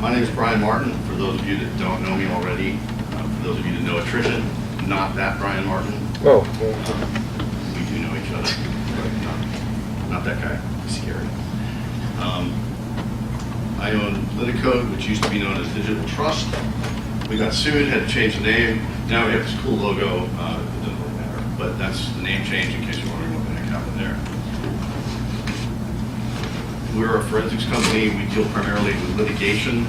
My name is Brian Martin. For those of you that don't know me already, for those of you that know attrition, not that Brian Martin. Oh. We do know each other, but not that guy. He's scary. I own Liticode, which used to be known as Digital Trust. We got sued, had to change the name. Now we have this cool logo. It doesn't really matter, but that's the name change in case you're wondering what the heck happened there. We're a forensics company. We deal primarily with litigation,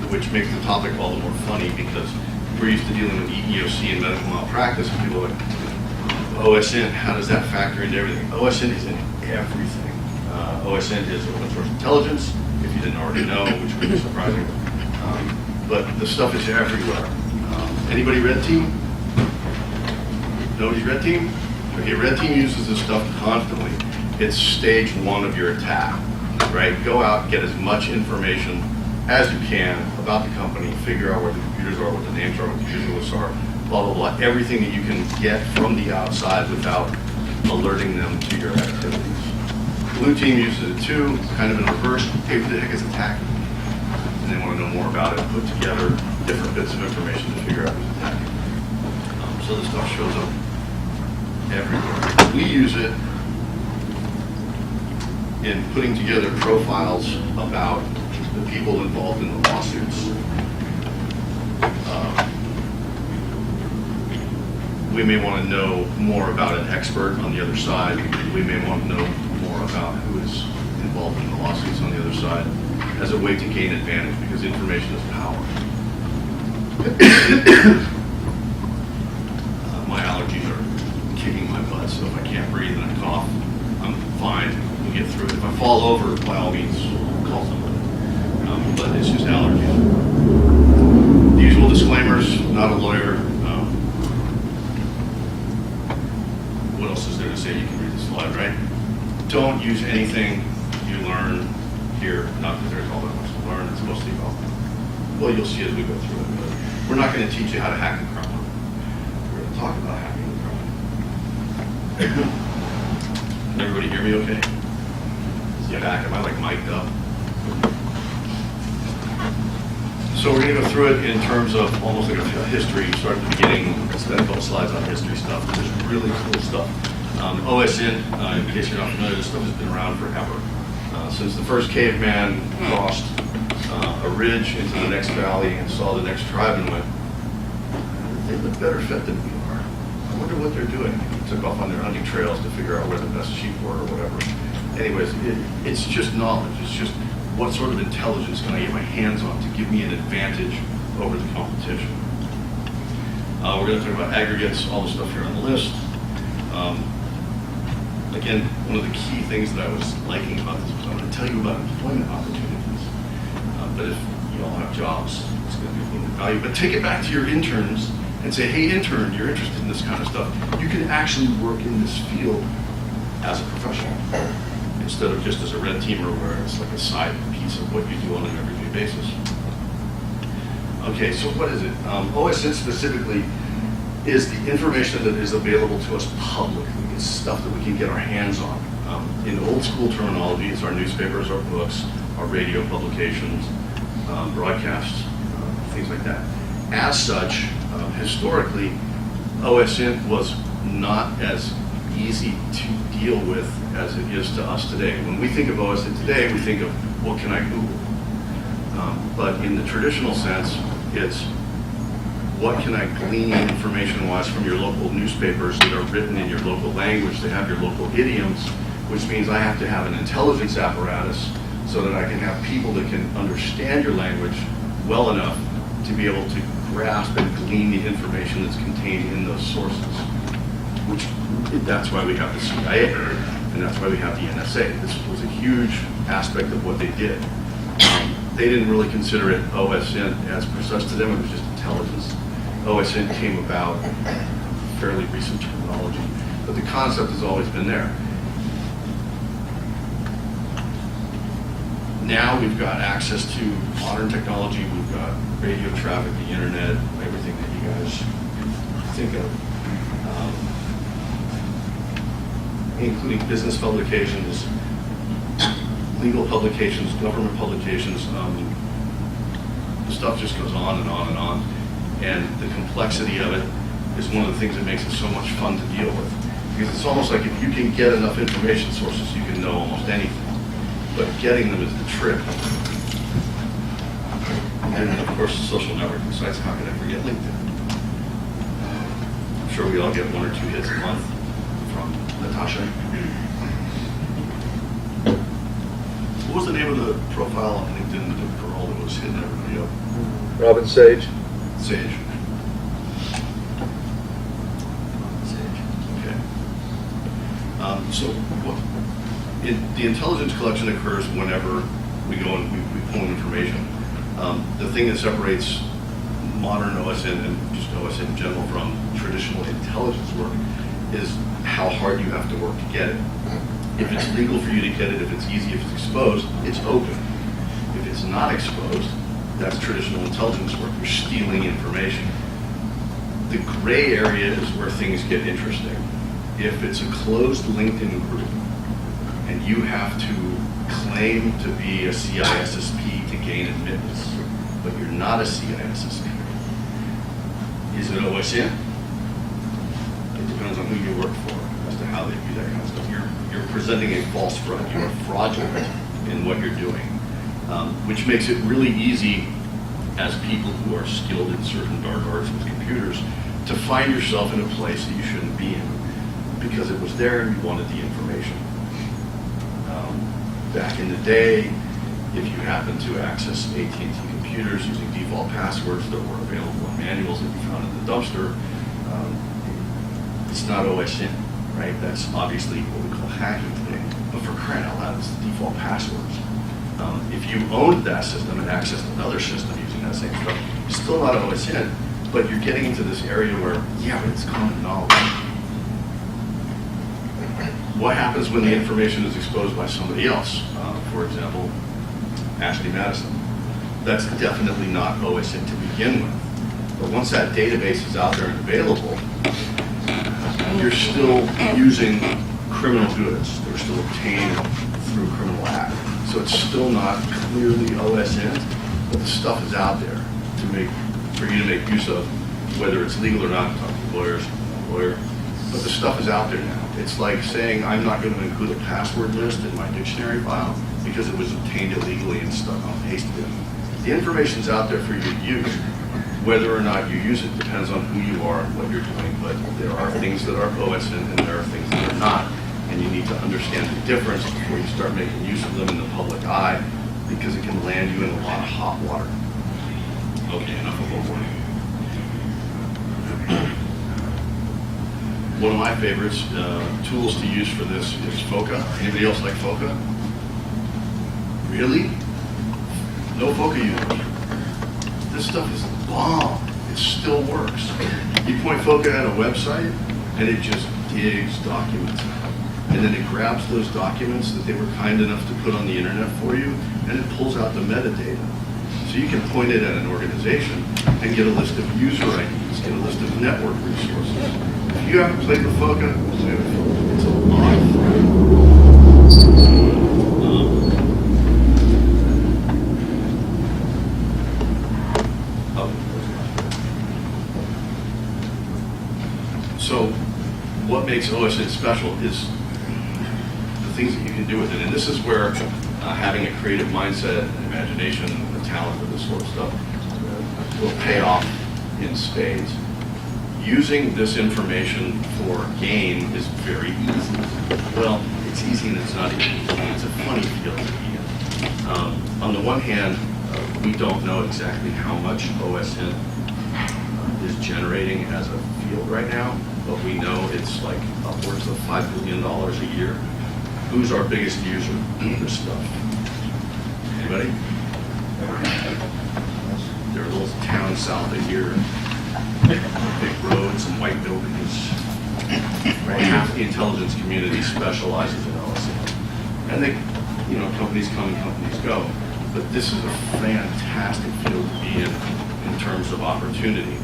which makes the topic all the more funny because we're used to dealing with EEOC and medical malpractice, and people are like, OSINT, how does that factor into everything? OSINT is in everything. OSINT is open source intelligence, if you didn't already know, which would be surprising. But the stuff is everywhere. Anybody red team? Nobody's red team? Okay, red team uses this stuff constantly. It's stage one of your attack, right? Go out, get as much information as you can about the company, figure out where the computers are, what the names are, what the user are, blah, blah, blah. Everything that you can get from the outside without alerting them to your activities. Blue team uses it too, kind of in reverse. Hey, who the heck is attacking? And they want to know more about it, put together different bits of information to figure out who's attacking. So this stuff shows up everywhere. We use it in putting together profiles about the people involved in the lawsuits. We may want to know more about an expert on the other side. We may want to know more about who is involved in the lawsuits on the other side as a way to gain advantage, because information is power. My allergies are kicking my butt, so if I can't breathe and I cough, I'm fine. We'll get through it. If I fall over, by all means, call somebody. But it's just allergies. The usual disclaimers, not a lawyer. What else is there to say? You can read the slide, right? Don't use anything you learn here, not that there's all that much to learn. It's mostly about, well, you'll see as we go through it. But we're not going to teach you how to hack the crime. We're going to talk about hacking the crime. Can everybody hear me okay? Is it back? Am I like mic'd up? So we're going to go through it in terms of almost like a history. Start at the beginning, spend a couple slides on history stuff. There's really cool stuff. OSINT, in case you're not familiar, this stuff has been around forever. Since the first caveman crossed a ridge into the next valley and saw the next tribe and went, they look better fed than we are. I wonder what they're doing. Took off on their hunting trails to figure out where the best sheep were or whatever. Anyways, it's just knowledge. It's just what sort of intelligence can I get my hands on to give me an advantage over the competition. We're going to talk about aggregates, all the stuff here on the list. Again, one of the key things that I was liking about this was I'm going to tell you about employment opportunities. But if you all have jobs, it's going to be a little bit of value. But take it back to your interns and say, hey, intern, you're interested in this kind of stuff. You can actually work in this field as a professional instead of just as a red teamer where it's like a side piece of what you do on an everyday basis. Okay, so what is it? OSINT specifically is the information that is available to us publicly. It's stuff that we can get our hands on. In old school terminology, it's our newspapers, our books, our radio publications, broadcasts, things like that. As such, historically, OSINT was not as easy to deal with as it is to us today. When we think of OSINT today, we think of what can I Google? But in the traditional sense, it's what can I glean information-wise from your local newspapers that are written in your local language, that have your local idioms, which means I have to have an intelligence apparatus so that I can have people that can understand your language well enough to be able to grasp and glean the information that's contained in those sources. That's why we have the CIA, and that's why we have the NSA. This was a huge aspect of what they did. They didn't really consider it OSINT as precise to them, it was just intelligence. OSINT came about fairly recent terminology, but the concept has always been there. Now we've got access to modern technology, we've got radio traffic, the internet, everything that you guys think of, including business publications, legal publications, government publications. The stuff just goes on and on and on. And the complexity of it is one of the things that makes it so much fun to deal with. Because it's almost like if you can get enough information sources, you can know almost anything. But getting them is the trick. And then, of course, the social networking sites. How can I forget LinkedIn? I'm sure we all get 1 or 2 hits a month from Natasha. What was the name of the profile on LinkedIn, the girl that was hitting everybody up? Robin Sage. Sage. Sage. Okay. So the intelligence collection occurs whenever we go and we pull information. The thing that separates modern OSINT and just OSINT in general from traditional intelligence work is how hard you have to work to get it. If it's legal for you to get it, if it's easy, if it's exposed, it's open. If it's not exposed, that's traditional intelligence work. You're stealing information. The gray area is where things get interesting. If it's a closed LinkedIn group and you have to claim to be a CISSP to gain admittance, but you're not a CISSP, is it OSINT? It depends on who you work for as to how they do that kind of stuff. You're presenting a false front. You're fraudulent in what you're doing, which makes it really easy as people who are skilled in certain dark arts with computers to find yourself in a place that you shouldn't be in because it was there and you wanted the information. Back in the day, if you happened to access AT&T computers using default passwords that were available in manuals that you found in the dumpster, it's not OSINT, right? That's obviously what we call hacking today. But for crying out loud, it's the default passwords. If you owned that system and accessed another system using that same stuff, it's still not OSINT, but you're getting into this area where, yeah, but it's common knowledge. What happens when the information is exposed by somebody else? For example, Ashley Madison. That's definitely not OSINT to begin with. But once that database is out there and available, you're still using criminal goods. They're still obtained through criminal act. So it's still not clearly OSINT, but the stuff is out there for you to make use of, whether it's legal or not. I'm talking to lawyers, lawyer. But the stuff is out there now. It's like saying I'm not going to include a password list in my dictionary file because it was obtained illegally and stuck on pasted in. The information's out there for you to use. Whether or not you use it depends on who you are and what you're doing, but there are things that are OSINT and there are things that are not. And you need to understand the difference before you start making use of them in the public eye because it can land you in a lot of hot water. Okay, enough of overwhelming. One of my favorites, tools to use for this is FOCA. Anybody else like FOCA? Really? No FOCA users. This stuff is bomb. It still works. You point FOCA at a website and it just digs documents out. And then it grabs those documents that they were kind enough to put on the internet for you and it pulls out the metadata. So you can point it at an organization and get a list of user IDs, get a list of network resources. If you haven't played with FOCA, play with FOCA. It's a lot of fun. So what makes OSINT special is the things that you can do with it. And this is where having a creative mindset, and imagination, and the talent for this sort of stuff will pay off in spades. Using this information for gain is very easy. Well, it's easy and it's not easy. It's a funny field to be in. On the one hand, we don't know exactly how much OSINT is generating as a field right now, but we know it's like upwards of $5 billion a year. Who's our biggest user of this stuff? Anybody? There are little towns south of here, big roads and white buildings. Right? Half the intelligence community specializes in OSINT. And companies come and companies go. But this is a fantastic field to be in terms of opportunity.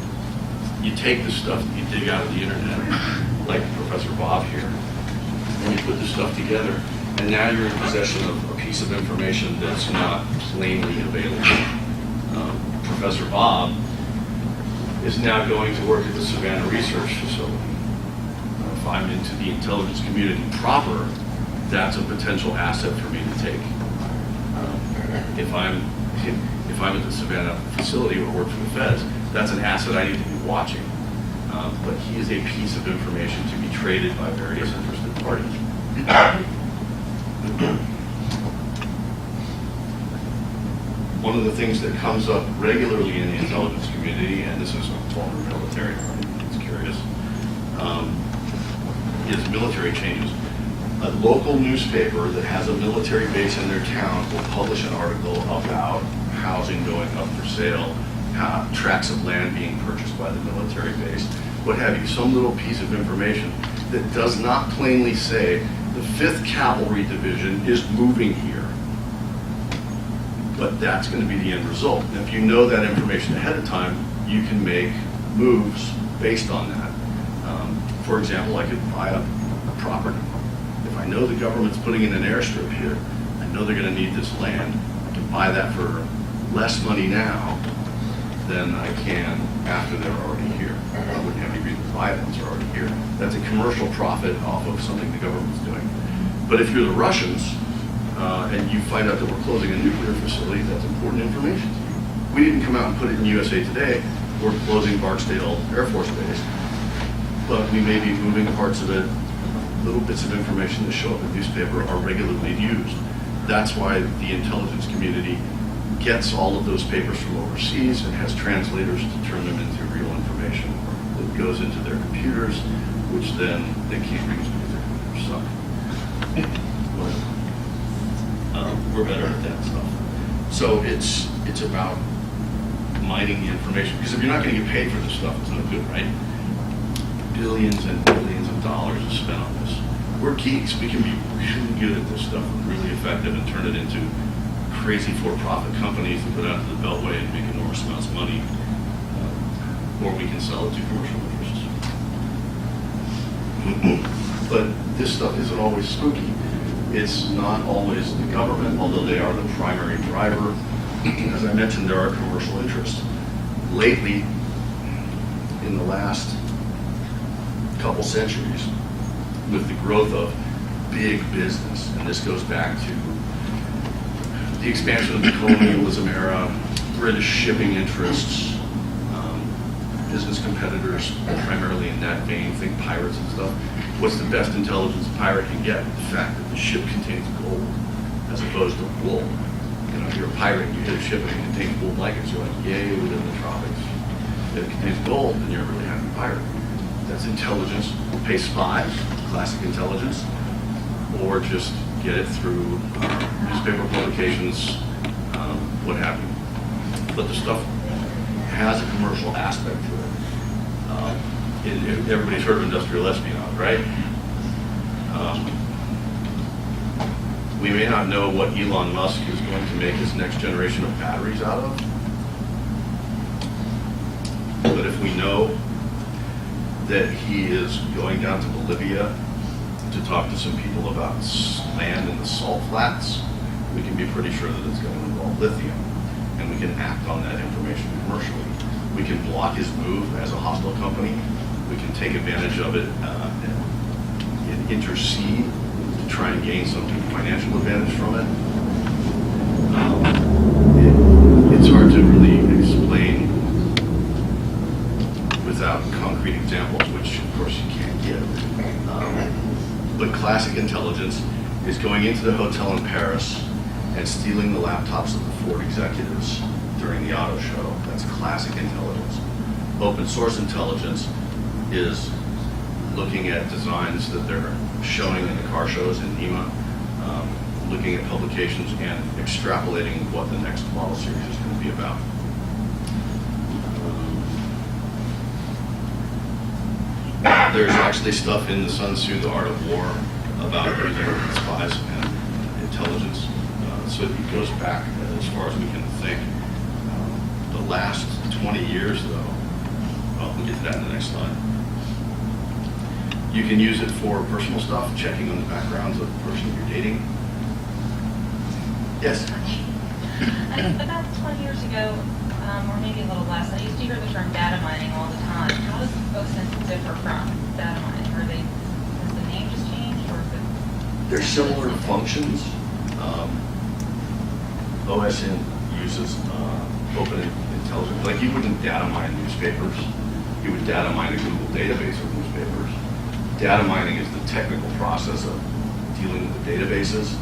You take the stuff that you dig out of the internet, like Professor Bob here, and you put the stuff together, and now you're in possession of a piece of information that's not plainly available. Professor Bob is now going to work at the Savannah Research Facility. If I'm into the intelligence community proper, that's a potential asset for me to take. If I'm at the Savannah facility or work for the feds, that's an asset I need to be watching. But he is a piece of information to be traded by various interested parties. One of the things that comes up regularly in the intelligence community, and this is former military, it's curious, is military changes. A local newspaper that has a military base in their town will publish an article about housing going up for sale, tracts of land being purchased by the military base, what have you, some little piece of information that does not plainly say the 5th Cavalry Division is moving here. But that's going to be the end result. And if you know that information ahead of time, you can make moves based on that. For example, I could buy a property. If I know the government's putting in an airstrip here, I know they're going to need this land, I can buy that for less money now than I can after they're already here. I wouldn't have any reason to buy it once they're already here. That's a commercial profit off of something the government's doing. But if you're the Russians, and you find out that we're closing a nuclear facility, that's important information to you. We didn't come out and put it in USA Today. We're closing Barksdale Air Force Base, but we may be moving parts of it. Little bits of information that show up in the newspaper are regularly used. That's why the intelligence community gets all of those papers from overseas and has translators to turn them into real information that goes into their computers, which then they can't use because their computers suck. We're better at that stuff. So it's about mining the information, because if you're not going to get paid for this stuff, it's no good, right? Billions and billions of dollars is spent on this. We're geeks. We can be really good at this stuff, really effective, and turn it into crazy for-profit companies that put out to the Beltway and make enormous amounts of money, or we can sell it to commercial interests. But this stuff isn't always spooky. It's not always the government, although they are the primary driver. As I mentioned, there are commercial interests. Lately, in the last couple centuries, with the growth of big business, and this goes back to the expansion of the colonialism era, British shipping interests, business competitors, primarily in that vein, think pirates and stuff. What's the best intelligence a pirate can get? The fact that the ship contains gold, as opposed to wool. You know, if you're a pirate and you hit a ship and it contains gold blankets, you're like, yay, we're in the tropics. If it contains gold, then you're a really happy pirate. That's intelligence. Pay spies, classic intelligence, or just get it through newspaper publications, what have you. But the stuff has a commercial aspect to it. Everybody's heard of industrial espionage, right? We may not know what Elon Musk is going to make his next generation of batteries out of, but if we know that he is going down to Bolivia to talk to some people about land in the salt flats, we can be pretty sure that it's going to involve lithium, and we can act on that information commercially. We can block his move as a hostile company. We can take advantage of it and intercede to try and gain some financial advantage from it. It's hard to really explain without concrete examples, which of course you can't give. But classic intelligence is going into the hotel in Paris and stealing the laptops of the Ford executives during the auto show. That's classic intelligence. Open source intelligence is looking at designs that they're showing in the car shows in NEMA, looking at publications and extrapolating what the next model series is going to be about. There's actually stuff in the Sun Tzu, The Art of War, about using spies and intelligence. So it goes back as far as we can think. The last 20 years, though, we'll get to that in the next slide. You can use it for personal stuff, checking on the backgrounds of the person you're dating. Yes? About 20 years ago, or maybe a little less. I used to hear the term data mining all the time. How does OSINT differ from data mining? Has the name just changed, or is it? They're similar functions. OSINT uses open intelligence. Like you wouldn't data mine newspapers. You would data mine a Google database of newspapers. Data mining is the technical process of dealing with the databases,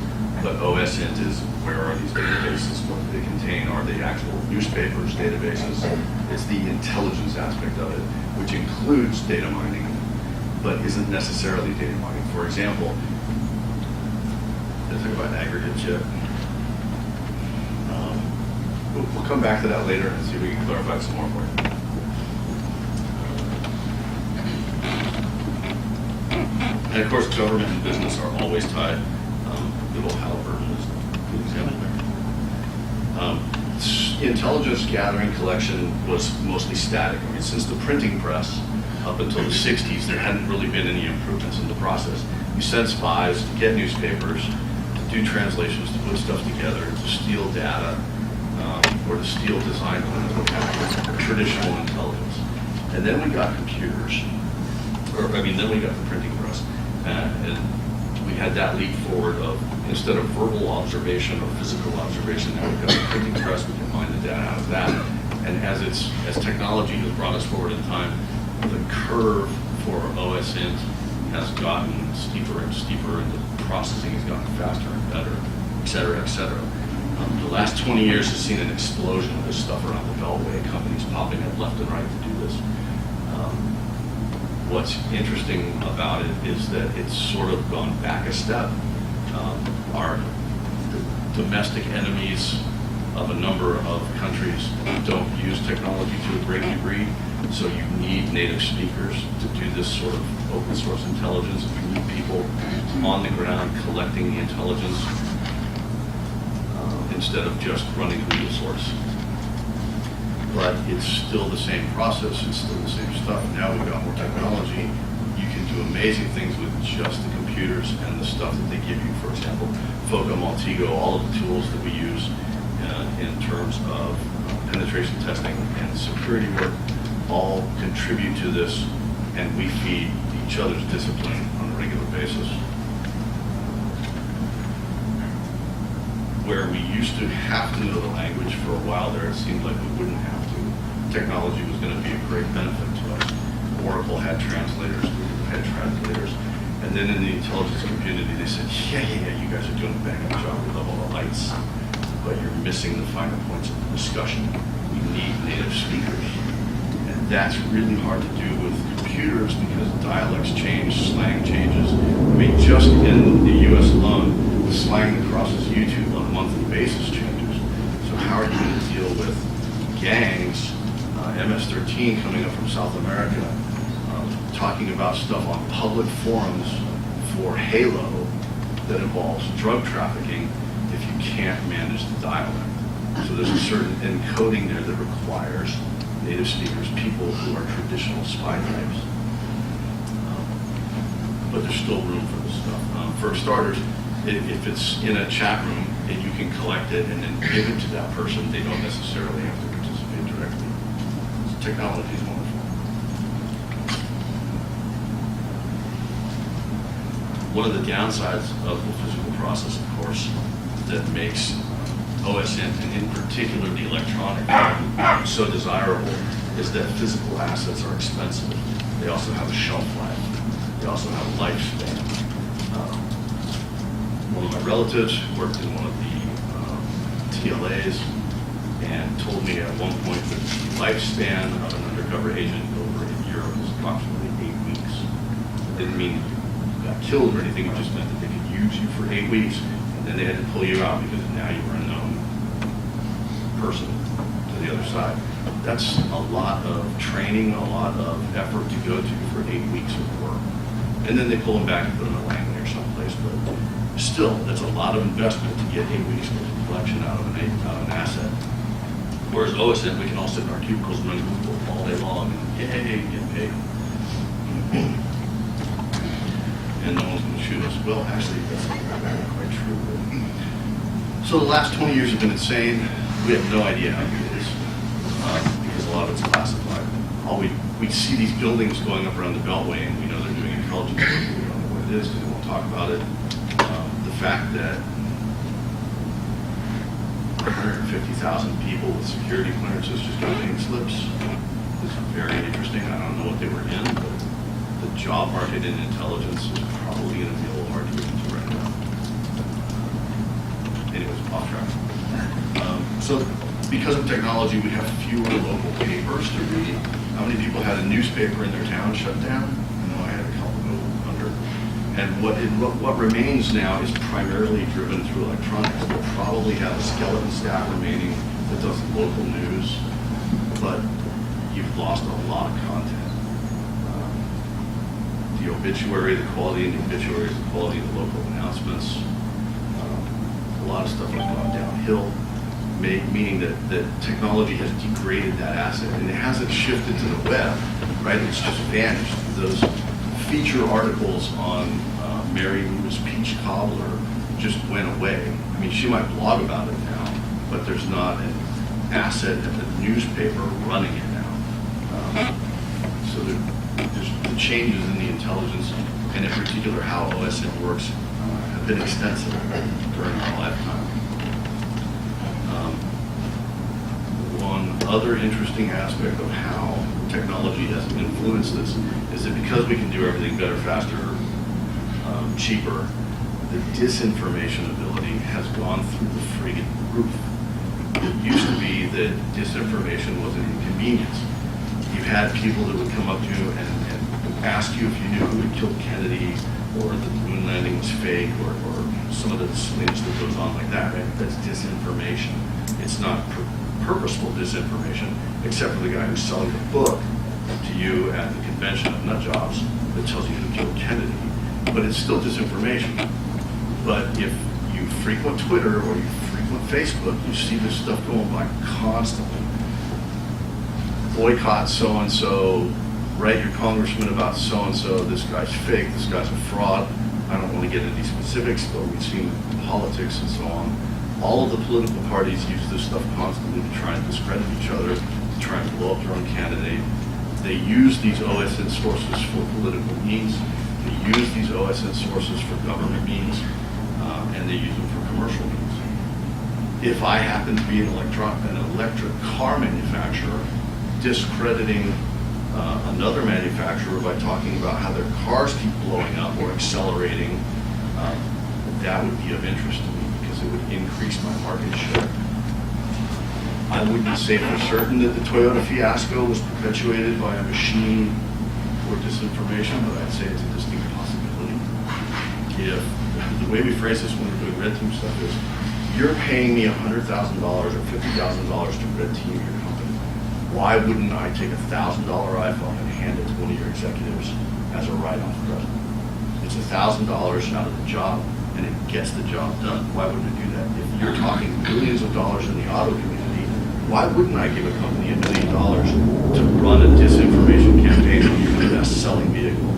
but OSINT is where are these databases, what do they contain, are they actual newspapers, databases? It's the intelligence aspect of it, which includes data mining, but isn't necessarily data mining. For example, let's talk about aggregates yet. We'll come back to that later and see if we can clarify some more for you. And of course, government and business are always tied. Good old Halliburton is a good example there. Intelligence gathering collection was mostly static. I mean, since the printing press up until the 60s, there hadn't really been any improvements in the process. You sent spies to get newspapers, to do translations, to put stuff together, to steal data, or to steal design plans, what have you, traditional intelligence. And then we got computers, then we got the printing press. And we had that leap forward of, instead of verbal observation or physical observation, now we've got the printing press, we can mine the data out of that. And as technology has brought us forward in time, the curve for OSINT has gotten steeper and steeper, and the processing has gotten faster and better, et cetera, et cetera. The last 20 years has seen an explosion of this stuff around the Beltway, companies popping up left and right to do this. What's interesting about it is that it's sort of gone back a step. Our domestic enemies of a number of countries don't use technology to a great degree, so you need native speakers to do this sort of open source intelligence. You need people on the ground collecting the intelligence instead of just running Google source. But it's still the same process, it's still the same stuff. Now we've got more technology. You can do amazing things with just the computers and the stuff that they give you. For example, FOCA, Maltego, all of the tools that we use in terms of penetration testing and security work all contribute to this, and we feed each other's discipline on a regular basis. Where we used to have to know the language for a while there, it seemed like we wouldn't have to. Technology was going to be a great benefit to us. Oracle had translators, Google had translators, and then in the intelligence community they said, yeah, you guys are doing a bang up job with all the lights, but you're missing the finer points of the discussion. We need native speakers. And that's really hard to do with computers because dialects change, slang changes. I mean, just in the US alone, the slang that crosses YouTube on a monthly basis changes. So how are you going to deal with gangs, MS-13 coming up from South America, talking about stuff on public forums for Halo that involves drug trafficking if you can't manage the dialect? So there's a certain encoding there that requires native speakers, people who are traditional spy types. But there's still room for this stuff. For starters, if it's in a chat room and you can collect it and then give it to that person, they don't necessarily have to participate directly. So technology is wonderful. One of the downsides of the physical process, of course, that makes OSINT, and in particular the electronic, so desirable, is that physical assets are expensive. They also have a shelf life. They also have a lifespan. One of my relatives worked in one of the TLAs and told me at one point that the lifespan of an undercover agent over in Europe was approximately 8 weeks. It didn't mean you got killed or anything, it just meant that they could use you for 8 weeks, and then they had to pull you out because now you were a known person to the other side. That's a lot of training, a lot of effort to go to for 8 weeks of work. And then they pull them back and put them in Langley or someplace, but still, that's a lot of investment to get 8 weeks of collection out of an asset. Whereas OSINT, we can all sit in our cubicles and run Google all day long and yay, get paid. And no one's going to shoot us. Well, actually, that's not quite true. So the last 20 years have been insane. We have no idea how good it is. lot of it's classified. We see these buildings going up around the Beltway, and we know they're doing intelligence work, but we don't know what it is because they won't talk about it. The fact that 150,000 people with security clearances just got pink slips is very interesting. I don't know what they were in, but the job market in intelligence is probably going to be a little hard to get into right now. Anyways, off track. So because of technology, we have fewer local papers to read. How many people had a newspaper in their town shut down? I know I had a couple go under. And what remains now is primarily driven through electronics. We'll probably have a skeleton staff remaining that does local news, but you've lost a lot of content. The obituary, the quality of the obituaries, the quality of the local announcements, a lot of stuff has gone downhill, meaning that technology has degraded that asset, and it hasn't shifted to the web, right? It's just vanished. Those feature articles on Mary Lou's peach cobbler just went away. I mean, she might blog about it now, but there's not an asset at the newspaper running it now. So there's the changes in the intelligence, and in particular how OSINT works, have been extensive during our lifetime. One other interesting aspect of how technology has influenced this is that because we can do everything better, faster, cheaper, the disinformation ability has gone through the friggin' roof. It used to be that disinformation was an inconvenience. You had people that would come up to you and ask you if you knew who had killed Kennedy, or that the moon landing was fake, or some of the silliness that goes on like that, right? That's disinformation. It's not purposeful disinformation, except for the guy who's selling the book to you at the convention of nut jobs that tells you who killed Kennedy. But it's still disinformation. But if you frequent Twitter or you frequent Facebook, you see this stuff going by constantly. Boycott so-and-so, write your congressman about so-and-so, this guy's fake, this guy's a fraud. I don't want to get into these specifics, but we've seen politics and so on. All of the political parties use this stuff constantly to try and discredit each other, to try and blow up their own candidate. They use these OSINT sources for political means. They use these OSINT sources for government means, and they use them for commercial means. If I happen to be an electric car manufacturer discrediting another manufacturer by talking about how their cars keep blowing up or accelerating, that would be of interest to me because it would increase my market share. I wouldn't say for certain that the Toyota fiasco was perpetuated by a machine or disinformation, but I'd say it's a distinct possibility. If the way we phrase this when we're doing red team stuff is, you're paying me $100,000 or $50,000 to red team your company. Why wouldn't I take $1,000 iPhone and hand it to one of your executives as a write-off present? It's $1,000 out of the job, and it gets the job done. Why wouldn't it do that? If you're talking billions of dollars in the auto community, why wouldn't I give a company $1 million to run a disinformation campaign on your best-selling vehicle?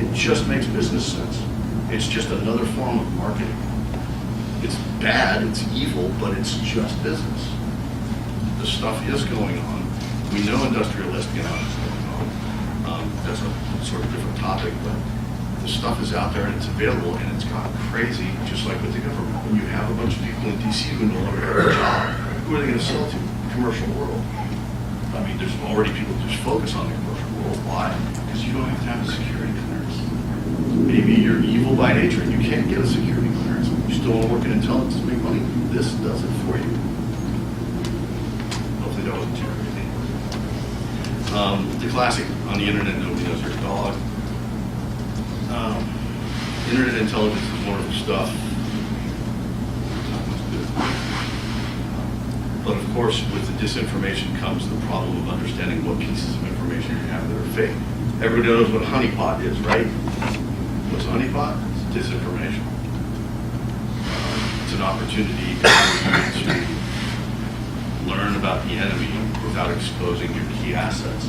It just makes business sense. It's just another form of marketing. It's bad, it's evil, but it's just business. The stuff is going on. We know industrial espionage is going on. That's a sort of different topic, but the stuff is out there and it's available, and it's gotten crazy, just like with the government. When you have a bunch of people in DC who no longer have a job, who are they going to sell to? The commercial world. I mean, there's already people who just focus on the commercial world. Why? Because you don't have to have a security clearance. Maybe you're evil by nature and you can't get a security clearance. You still want to work in intelligence to make money? This does it for you. Hopefully that wasn't too crazy. The classic on the internet, nobody knows your dog. Internet intelligence is wonderful stuff. Not much good. But of course, with the disinformation comes the problem of understanding what pieces of information you have that are fake. Everybody knows what a honeypot is, right? What's a honeypot? It's disinformation. It's an opportunity to learn about the enemy without exposing your key assets.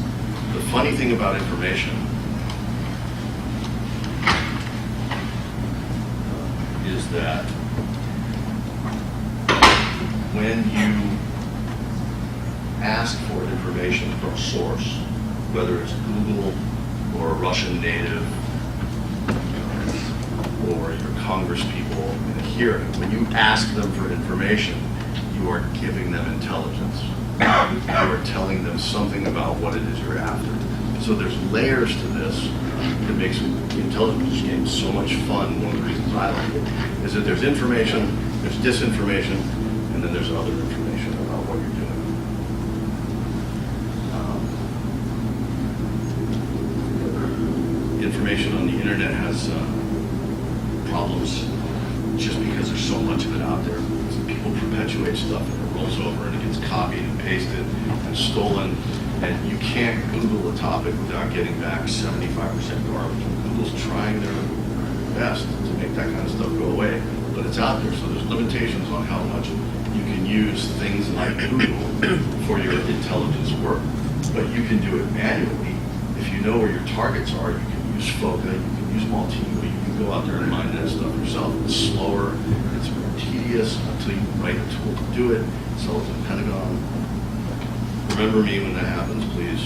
The funny thing about information is that when you ask for information from a source, whether it's Google or a Russian native, or your Congress people in a hearing, when you ask them for information, you are giving them intelligence. You are telling them something about what it is you're after. So there's layers to this that makes the intelligence game so much fun. One of the reasons I like it is that there's information, there's disinformation, and then there's other information about what you're doing. Information on the internet has problems just because there's so much of it out there. So people perpetuate stuff and it rolls over and it gets copied and pasted and stolen. And you can't Google a topic without getting back 75% garbage. Google's trying their best to make that kind of stuff go away, but it's out there. So there's limitations on how much you can use things like Google for your intelligence work. But you can do it manually. If you know where your targets are, you can use FOCA, you can use Multimedia, you can go out there and mine that stuff yourself. It's slower, it's more tedious until you write a tool to do it. So it's a Pentagon. Remember me when that happens, please.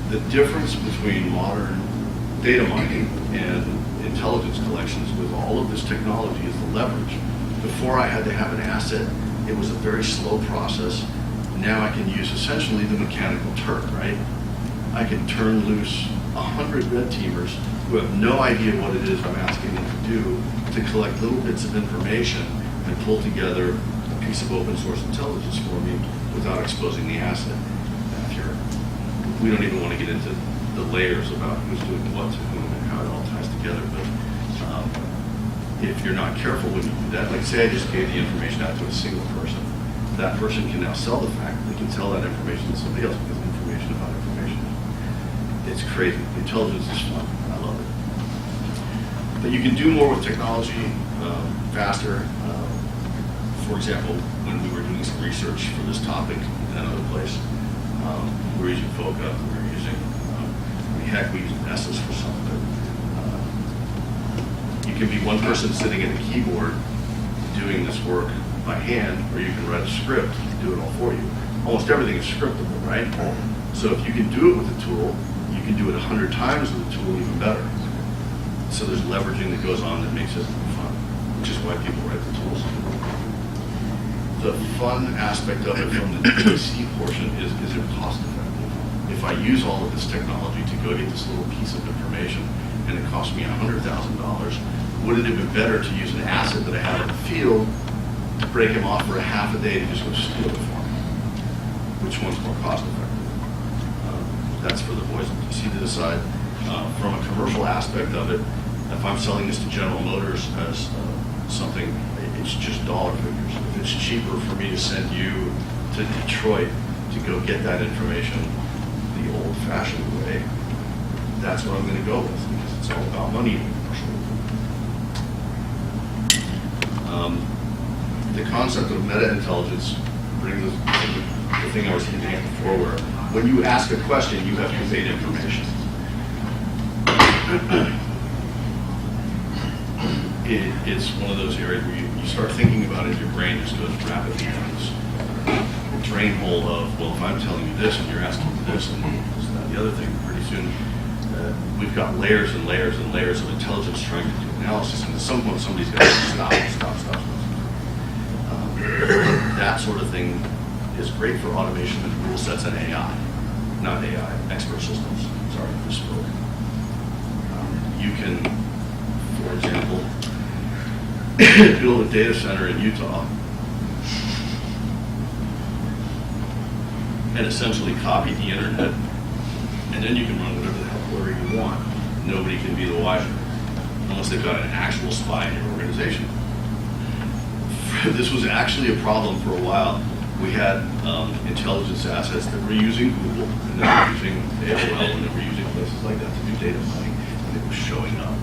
The difference between modern data mining and intelligence collections with all of this technology is the leverage. Before I had to have an asset, it was a very slow process. Now I can use essentially the mechanical Turk, right? I can turn loose 100 red teamers who have no idea what it is I'm asking them to do to collect little bits of information and pull together a piece of open source intelligence for me without exposing the asset. We don't even want to get into the layers about who's doing what to whom and how it all ties together, but if you're not careful when you do that, like say I just gave the information out to a single person, that person can now sell the fact, they can tell that information to somebody else because information about information. It's crazy. The intelligence is fun. I love it. But you can do more with technology faster. For example, when we were doing some research for this topic in another place, we were using FOCA, we were using, heck, we used Nessus for some of it. You can be one person sitting at a keyboard doing this work by hand, or you can write a script and do it all for you. Almost everything is scriptable, right? So if you can do it with a tool, you can do it 100 times with a tool, even better. So there's leveraging that goes on that makes it fun, which is why people write the tools. The fun aspect of it from the DC portion is it cost effective? If I use all of this technology to go get this little piece of information and it cost me $100,000, wouldn't it have been better to use an asset that I have in the field to break him off for a half a day to just go steal it for me? Which one's more cost effective? That's for the boys in DC to decide. From a commercial aspect of it, if I'm selling this to General Motors as something, it's just dollar figures. If it's cheaper for me to send you to Detroit to go get that information the old-fashioned way, that's what I'm going to go with because it's all about money in the commercial world. The concept of meta-intelligence brings us to the thing I was hinting at before, where when you ask a question, you have conveyed information. It's one of those areas where you start thinking about it, your brain just goes rapidly down this drain hole of, well, if I'm telling you this and you're asking me this and this and that, the other thing, pretty soon we've got layers and layers and layers of intelligence trying to do analysis, and at some point somebody's got to stop. That sort of thing is great for automation and rule sets and AI, not AI, expert systems. Sorry, I misspoke. You can, for example, build a data center in Utah and essentially copy the internet, and then you can run whatever the hell query you want. Nobody can be the wiser unless they've got an actual spy in your organization. This was actually a problem for a while. We had intelligence assets that were using Google, and they were using AOL, and they were using places like that to do data mining, and it was showing up.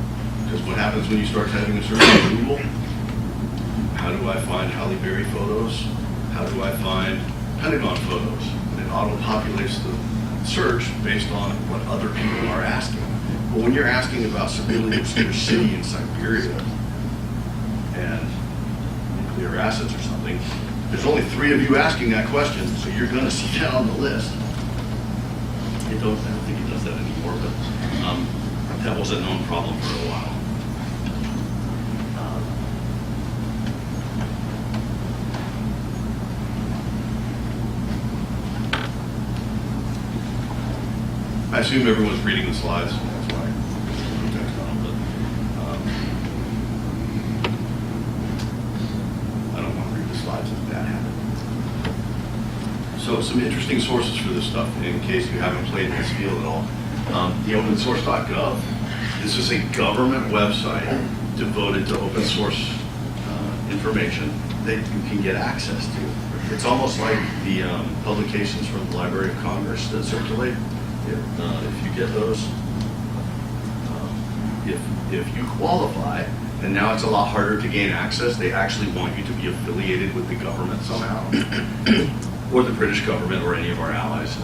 Because what happens when you start typing a search on Google? How do I find Halle Berry photos? How do I find Pentagon photos? And it auto-populates the search based on what other people are asking. But when you're asking about some really obscure city in Siberia and nuclear assets or something, There's only 3 of you asking that question, so you're going to see that on the list. I don't think it does that anymore, but that was a known problem for a while. I assume everyone's reading the slides, so that's why I put text on them, but I don't want to read the slides, it's a bad habit. So some interesting sources for this stuff, in case you haven't played in this field at all. The opensource.gov. This is a government website devoted to open source information that you can get access to. It's almost like the publications from the Library of Congress that circulate. If you get those, if you qualify, and now it's a lot harder to gain access, they actually want you to be affiliated with the government somehow, or the British government or any of our allies.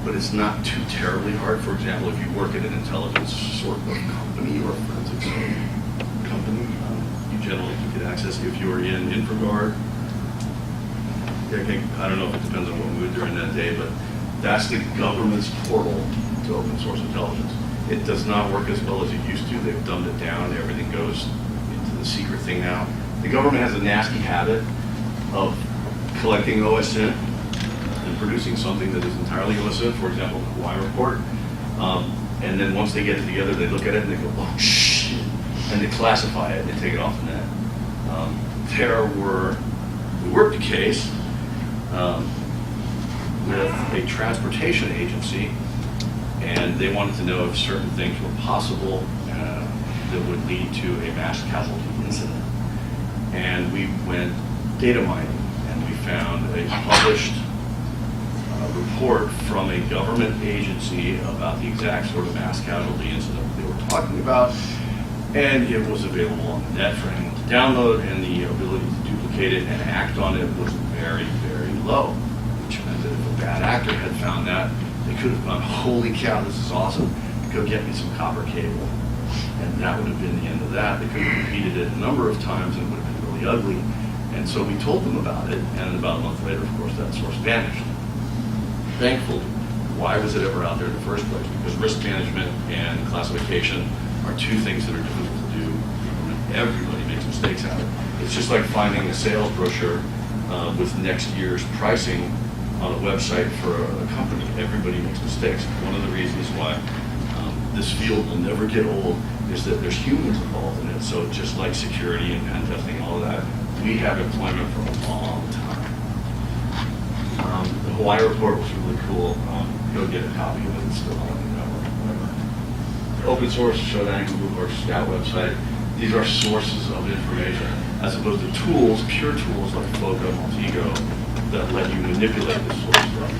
But it's not too terribly hard. For example, if you work at an intelligence sort of company or forensics company, you generally can get access. If you're in InfraGard, I don't know if it depends on what mood you're in that day, but that's the government's portal to open source intelligence. It does not work as well as it used to. They've dumbed it down. Everything goes into the secret thing now. The government has a nasty habit of collecting OSINT and producing something that is entirely illicit, for example, the Hawaii report. And then once they get it together, they look at it and they go, oh, shit, and they classify it and take it off the net. We worked a case with a transportation agency, and they wanted to know if certain things were possible that would lead to a mass casualty incident. And we went data mining, and we found a published report from a government agency about the exact sort of mass casualty incident they were talking about, and it was available on the net for anyone to download, and the ability to duplicate it and act on it was very, very low, which meant that if a bad actor had found that, they could have gone, holy cow, this is awesome, go get me some copper cable. And that would have been the end of that. They could have repeated it a number of times and it would have been really ugly. And so we told them about it, and about a month later, of course, that source vanished. Thankfully, why was it ever out there in the first place? Because risk management and classification are 2 things that are difficult to do. Everybody makes mistakes at it. It's just like finding a sales brochure with next year's pricing on a website for a company. Everybody makes mistakes. One of the reasons why this field will never get old is that there's humans involved in it. So just like security and pen testing, all of that, we have employment for a long time. The Hawaii report was really cool. Go get a copy of it. It's still on the network, whatever. Open source, Shodan, Google, or Scout website. These are sources of information, as opposed to tools, pure tools like Floco, Multigo, that let you manipulate this sort of stuff.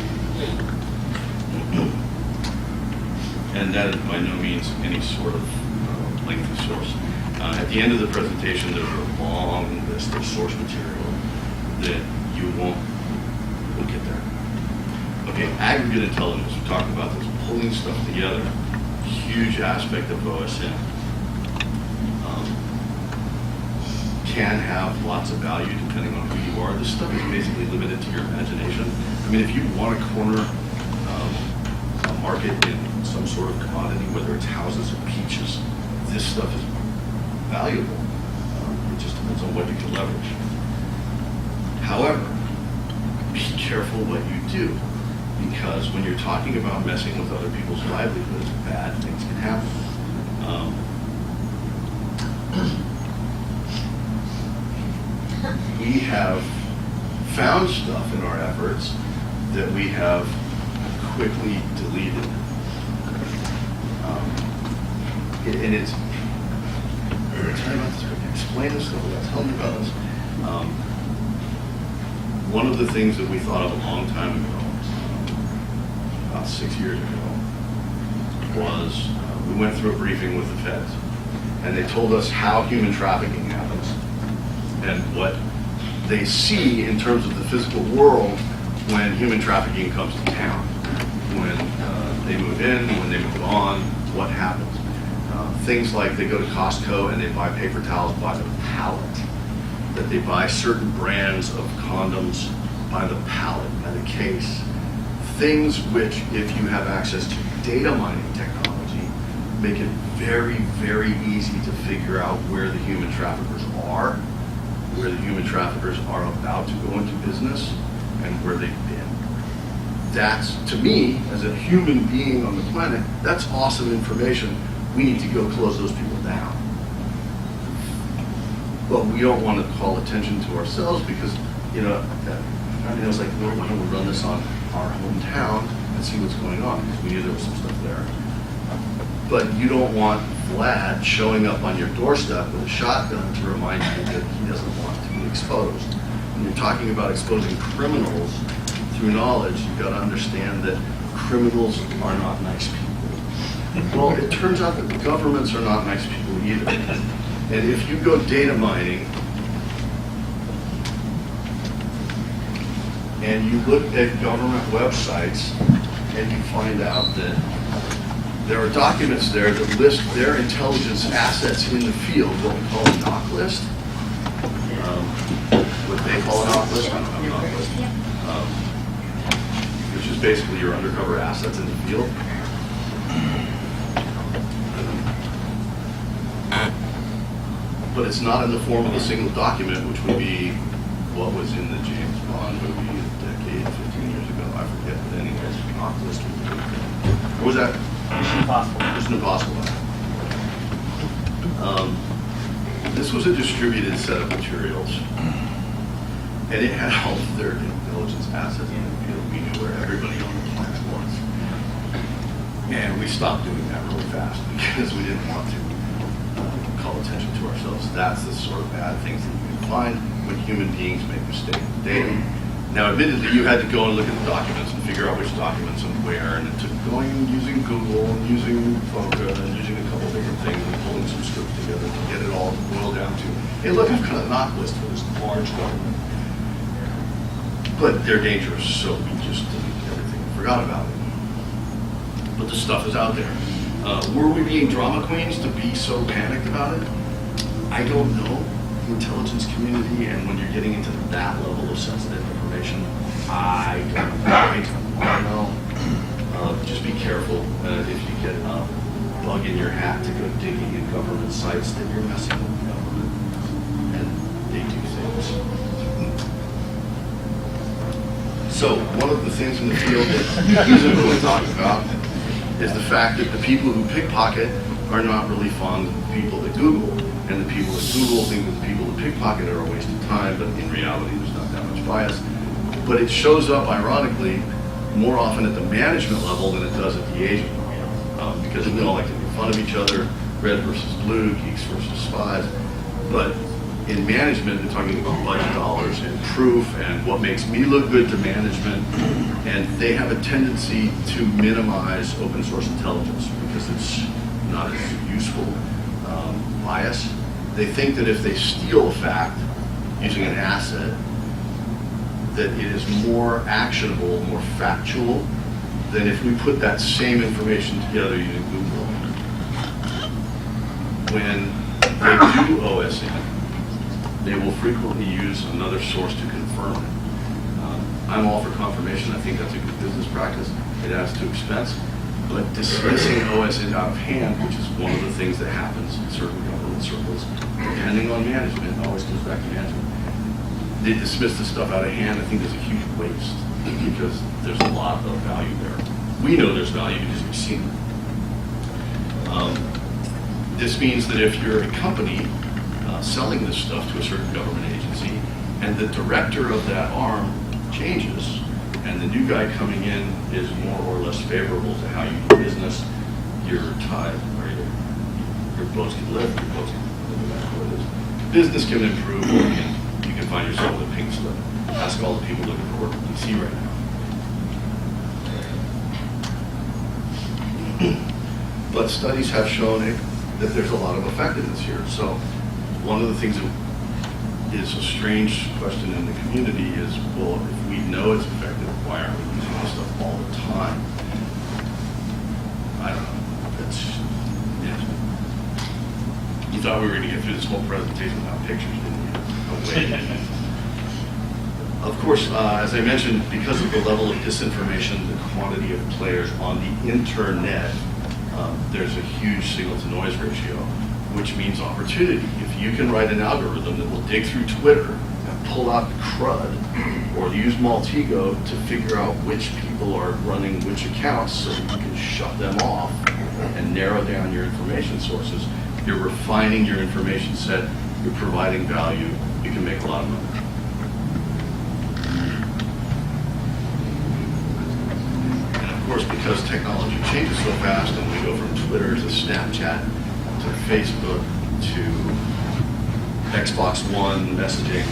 And that is by no means any sort of lengthy source. At the end of the presentation, there's a long list of source material that you won't get there. Okay, aggregate intelligence, we talked about this, pulling stuff together, huge aspect of OSINT. Can have lots of value depending on who you are. This stuff is basically limited to your imagination. I mean, if you want to corner a market in some sort of commodity, whether it's houses or peaches, this stuff is valuable. It just depends on what you can leverage. However, be careful what you do, because when you're talking about messing with other people's livelihoods, bad things can happen. We have found stuff in our efforts that we have quickly deleted. And it's, tell me about this, explain this stuff, tell me about this. One of the things that we thought of a long time ago, about 6 years ago, was we went through a briefing with the feds, and they told us how human trafficking happens and what they see in terms of the physical world when human trafficking comes to town. When they move in, when they move on, what happens. Things like they go to Costco and they buy paper towels by the pallet, that they buy certain brands of condoms by the pallet, by the case. Things which, if you have access to data mining technology, make it very, very easy to figure out where the human traffickers are, where the human traffickers are about to go into business, and where they've been. That's, to me, as a human being on the planet, that's awesome information. We need to go close those people down. But we don't want to call attention to ourselves because, you know, I mean, I was like, well, why don't we run this on our hometown and see what's going on? Because we knew there was some stuff there. But you don't want Vlad showing up on your doorstep with a shotgun to remind you that he doesn't want to be exposed. When you're talking about exposing criminals through knowledge, you've got to understand that criminals are not nice people. Well, it turns out that governments are not nice people either. And if you go data mining and you look at government websites and you find out that there are documents there that list their intelligence assets in the field, what we call a knock list. What they call a knock list, I don't have a knock list. Which is basically your undercover assets in the field. But it's not in the form of a single document, which would be what was in the James Bond movie a decade, 15 years ago. I forget, but anyways, knock list. What was that? Mission Impossible. Mission Impossible. This was a distributed set of materials, and it had all of their intelligence assets in the field. We knew where everybody on the planet was. And we stopped doing that really fast because we didn't want to call attention to ourselves. That's the sort of bad things that you can find when human beings make mistakes with data. Now, admittedly, you had to go and look at the documents and figure out which documents and where, and it took going and using Google and using Foca and using a couple different things and pulling some scripts together to get it all to boil down to, hey, look, I've got a knock list for this large government. But they're dangerous, so we just deleted everything and forgot about it. But the stuff is out there. Were we being drama queens to be so panicked about it? I don't know. The intelligence community, and when you're getting into that level of sensitive information, I don't know. Just be careful if you get a bug in your hat to go digging in government sites that you're messing with the government, and they do things. So one of the things in the field that isn't really talked about is the fact that the people who pickpocket are not really fond of the people at Google. And the people at Google think that the people that pickpocket are a waste of time, but in reality there's not that much bias. But it shows up, ironically, more often at the management level than it does at the agent level. Because we all like to make fun of each other, red versus blue, geeks versus spies. But in management, they're talking about budget dollars and proof and what makes me look good to management. And they have a tendency to minimize open source intelligence because it's not as useful. Bias. They think that if they steal a fact using an asset, that it is more actionable, more factual than if we put that same information together using Google. When they do OSINT, they will frequently use another source to confirm it. I'm all for confirmation. I think that's a good business practice. It adds to expense. But dismissing OSINT out of hand, which is one of the things that happens in certain government circles, depending on management, it always goes back to management. They dismiss the stuff out of hand. I think there's a huge waste because there's a lot of value there. We know there's value because we've seen it. This means that if you're a company selling this stuff to a certain government agency and the director of that arm changes, and the new guy coming in is more or less favorable to how you do business, your time, or your boats can live, your boats can live back where it is. Business can improve, or you can find yourself with a pink slip. Ask all the people looking for work in DC right now. But studies have shown that there's a lot of effectiveness here. So one of the things that is a strange question in the community is, well, if we know it's effective, why aren't we using this stuff all the time? I don't know. That's, yeah. You thought we were going to get through this whole presentation without pictures, didn't you? No way. Of course, as I mentioned, because of the level of disinformation, the quantity of players on the internet, there's a huge signal-to-noise ratio, which means opportunity. If you can write an algorithm that will dig through Twitter and pull out the crud, or use Maltego to figure out which people are running which accounts so that you can shut them off and narrow down your information sources, you're refining your information set, you're providing value, you can make a lot of money. Of course, because technology changes so fast and we go from Twitter to Snapchat to Facebook to Xbox One messaging,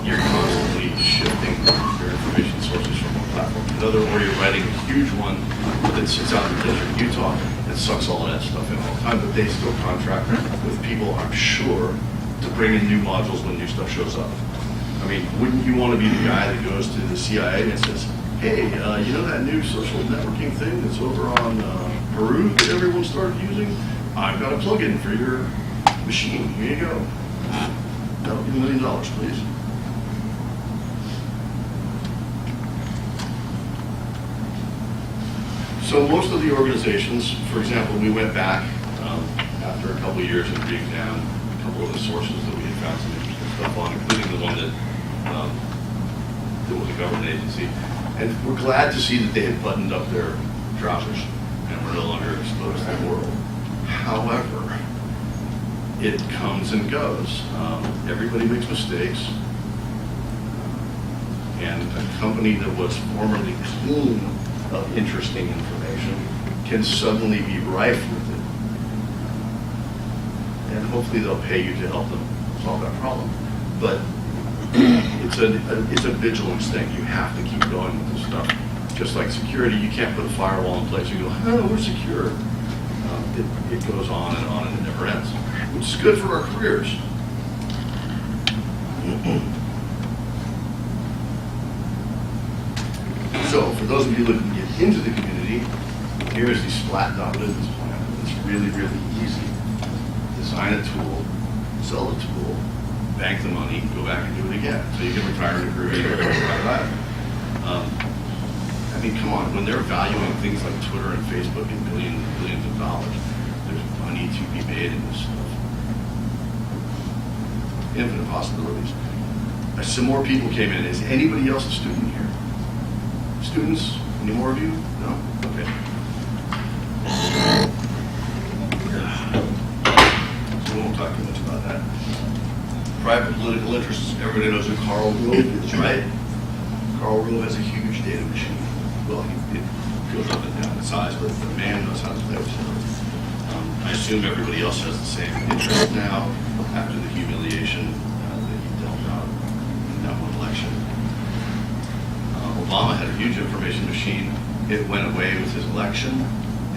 you're constantly shifting your information sources from one platform to another, or you're writing a huge one that sits out in the desert Utah and sucks all of that stuff in all the time, but they still contract with people, I'm sure, to bring in new modules when new stuff shows up. I mean, wouldn't you want to be the guy that goes to the CIA and says, hey, you know that new social networking thing that's over on Peru that everyone started using? I've got a plugin for your machine. Here you go. That'll be $1 million, please. So most of the organizations, for example, we went back after a couple of years and re-examined a couple of the sources that we had found some interesting stuff on, including the one that was a government agency. And we're glad to see that they had buttoned up their trousers and were no longer exposed to the world. However, it comes and goes. Everybody makes mistakes. And a company that was formerly clean of interesting information can suddenly be rife with it. And hopefully they'll pay you to help them solve that problem. But it's a vigilance thing. You have to keep going with this stuff. Just like security, you can't put a firewall in place and go, oh, we're secure. It goes on and it never ends, which is good for our careers. So for those of you looking to get into the community, here is the splatdot business plan. It's really, really easy. Design a tool, sell the tool, bank the money, go back and do it again. So you can retire in a career, you can retire. I mean, come on, when they're valuing things like Twitter and Facebook in billions and billions of dollars, there's money to be made in this stuff. Infinite possibilities. Some more people came in. Is anybody else a student here? Students? Any more of you? No? Okay. So we won't talk too much about that. Private political interests. Everybody knows who Karl Rove is, right? Karl Rove has a huge data machine. Well, it goes up and down in size, but the man knows how to play with it. I assume everybody else has the same interest now after the humiliation that he dealt out in that one election. Obama had a huge information machine. It went away with his election,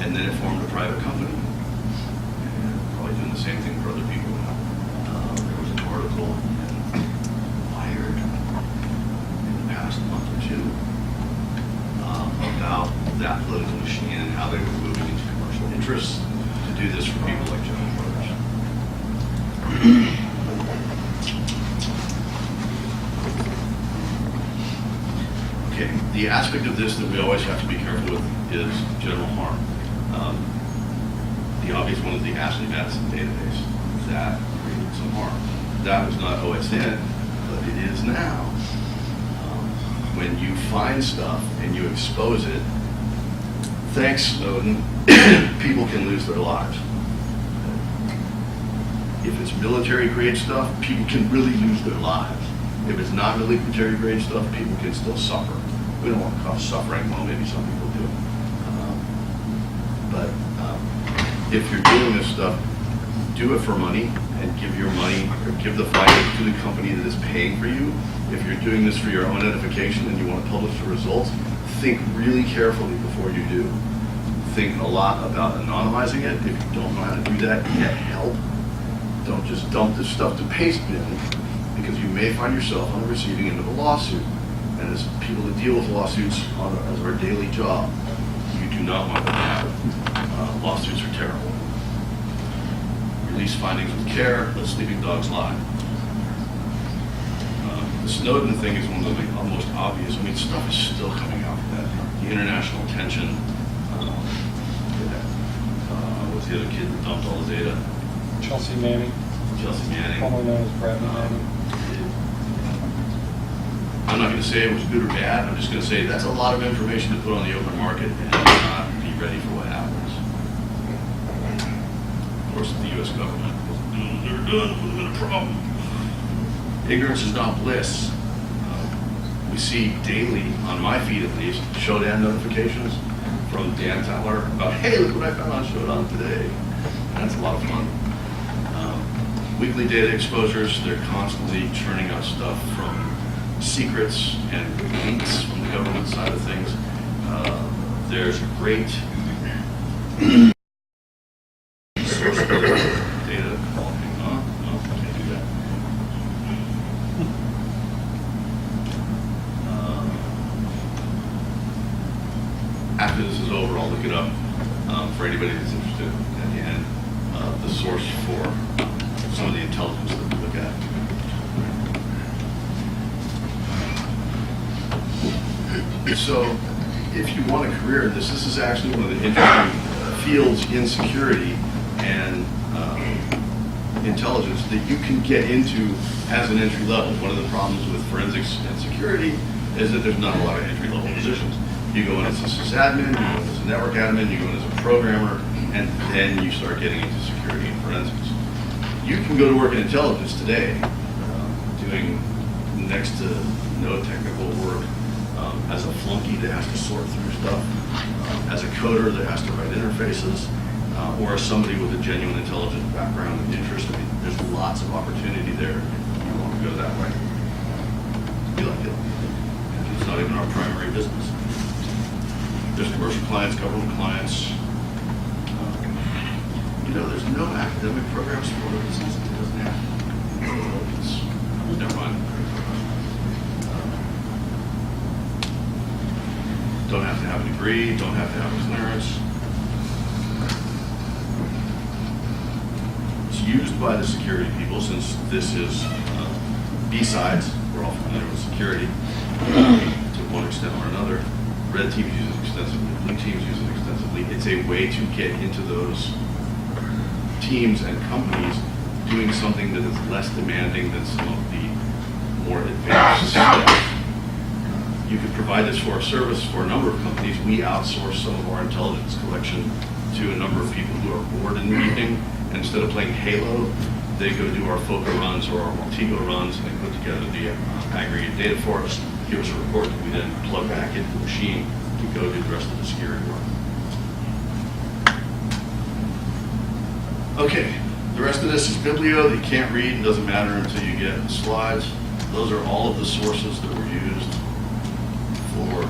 and then it formed a private company. And probably doing the same thing for other people now. There was an article in Wired in the past month or two about that political machine and how they were moving into commercial interests to do this for people like General Motors. Okay, the aspect of this that we always have to be careful with is general harm. The obvious one is the Ashley Madison database. That created some harm. That was not OSINT, but it is now. When you find stuff and you expose it, thanks Snowden, people can lose their lives. If it's military grade stuff, people can really lose their lives. If it's not military grade stuff, people can still suffer. We don't want to cause suffering, well maybe some people do. But if you're doing this stuff, do it for money and give your money or give the findings to the company that is paying for you. If you're doing this for your own edification and you want to publish the results, think really carefully before you do. Think a lot about anonymizing it. If you don't know how to do that, get help. Don't just dump this stuff to paste bin, because you may find yourself on the receiving end of a lawsuit. And as people that deal with lawsuits as our daily job, you do not want that to happen. Lawsuits are terrible. Release findings with care, let sleeping dogs lie. The Snowden thing is one of the most obvious. I mean, stuff is still coming out from that. The international tension. What's the other kid that dumped all his data? Chelsea Manning, formerly known as Bradley Manning. I'm not going to say it was good or bad. I'm just going to say that's a lot of information to put on the open market and not be ready for what happens. Of course, the U.S. government doesn't do what they're doing, put them in a problem. Ignorance is not bliss. We see daily, on my feed at least, showdown notifications from Dan Teller about, hey, look what I found on Showdown today. That's a lot of fun. Weekly data exposures, they're constantly churning out stuff from secrets and leaks from the government side of things. There's great source code data. No, can't do that. After this is over, I'll look it up for anybody that's interested at the end. The source for some of the intelligence that we look at. So, if you want a career in this is actually one of the interesting fields in security and intelligence that you can get into as an entry level. One of the problems with forensics and security is that there's not a lot of entry level positions. You go in as a sysadmin, you go in as a network admin, you go in as a programmer, and then you start getting into security and forensics. You can go to work in intelligence today, doing next to no technical work, as a flunky that has to sort through stuff, as a coder that has to write interfaces, or as somebody with a genuine intelligence background and interest. I mean, there's lots of opportunity there if you want to go that way. We like it. It's not even our primary business. There's commercial clients, government clients. There's no academic program support of this. It doesn't have. Never mind. Don't have to have a degree, don't have to have clearance. It's used by the security people since this is BSides. We're all familiar with security to one extent or another. Red teams use it extensively, blue teams use it extensively. It's a way to get into those teams and companies doing something that is less demanding than some of the more advanced steps. You could provide this for a service for a number of companies. We outsource some of our intelligence collection to a number of people who are bored in the evening, and instead of playing Halo, they go do our FOCA runs or our Multigo runs, and they put together the aggregate data for us, give us a report that we then plug back into the machine to go do the rest of the security work. Okay, the rest of this is biblio that you can't read and doesn't matter until you get the slides. Those are all of the sources that were used for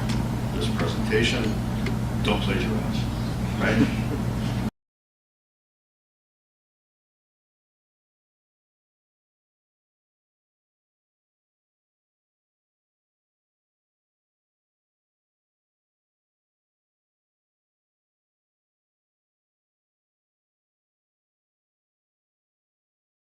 this presentation. Don't plagiarize, right?